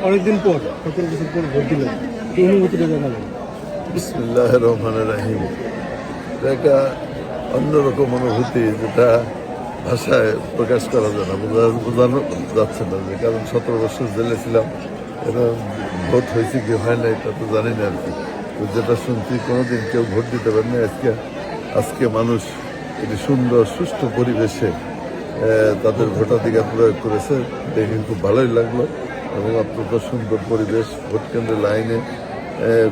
অনেকদিন পর 17 বছর পর ভোট দিলেন, কি অনুভূতিটা জানালেন? বিসমিল্লাহির রহমানির রহিম। এটা একটা অন্যরকম অনুভূতি, যেটা ভাষায় প্রকাশ করা যায় না, বোঝানো যাচ্ছে না। যে কারণ 17 বছর জেলে ছিলাম, এটা ভোট হয়েছে কি হয় না এটা তো জানি না আর কি। তো যেটা শুনছি, কোনোদিন কেউ ভোট দিতে পারে না। আজকে মানুষ একটি সুন্দর সুষ্ঠু পরিবেশে তাদের ভোটাধিকার প্রয়োগ করেছে, দেখে খুব ভালোই লাগলো। এবং অত্যন্ত সুন্দর পরিবেশ, ভোট কেন্দ্রে লাইনে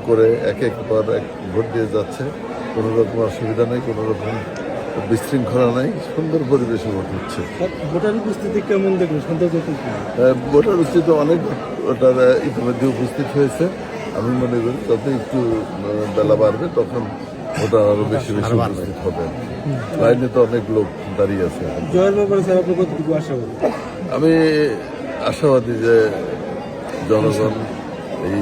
করে এক পর এক ভোট দিয়ে যাচ্ছে। কোনো রকম অসুবিধা নেই, কোনো রকম বিশৃঙ্খলা নাই, সুন্দর পরিবেশে ভোট হচ্ছে। ভোটার উপস্থিতি কেমন দেখলেন? ভোটার উপস্থিতি অনেক ভোটার ইতিমধ্যে উপস্থিত হয়েছে। আমি মনে করি যত একটু বেলা বাড়বে তখন ভোটার আরো বেশি বেশি উপস্থিত হবে। লাইনে তো অনেক লোক দাঁড়িয়ে আছে। জয়ের ব্যাপারে স্যার আপনি কতটুকু আশাবাদী? আমি আশাবাদী যে জনগণ, এই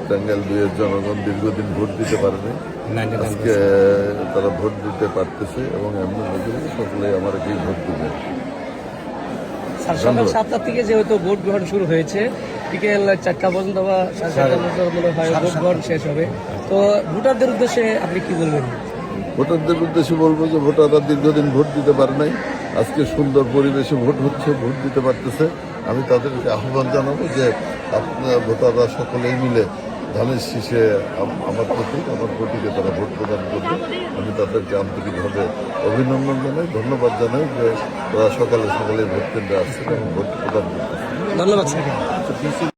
টাঙ্গাইল 2-এর জনগণ দীর্ঘদিন ভোট দিতে পারেনি, আজকে তারা ভোট দিতে পারতেছে এবং এমন সকলে আমাকেই ভোট দিবে। সকাল 7টা থেকে যেহেতু ভোট গ্রহণ শুরু হয়েছে, বিকেল 4টা পর্যন্ত বা 4:30 পর্যন্ত মনে হয় ভোট গ্রহণ শেষ হবে। তো ভোটারদের উদ্দেশ্যে আপনি কি বলবেন? ভোটারদের উদ্দেশ্যে বলবো যে ভোটাররা দীর্ঘদিন ভোট দিতে পারে নাই, আজকে সুন্দর পরিবেশে ভোট হচ্ছে, ভোট দিতে পারতেছে। আমি তাদেরকে আহ্বান জানাবো যে আপনার ভোটাররা সকলেই মিলে ধানের শীষে আমার প্রতীকে তারা ভোট প্রদান করবে। আমি তাদেরকে আন্তরিকভাবে অভিনন্দন জানাই, ধন্যবাদ জানাই যে তারা সকালে ভোট কেন্দ্রে আসছে এবং ভোট প্রদান করতেছে। ধন্যবাদ স্যার।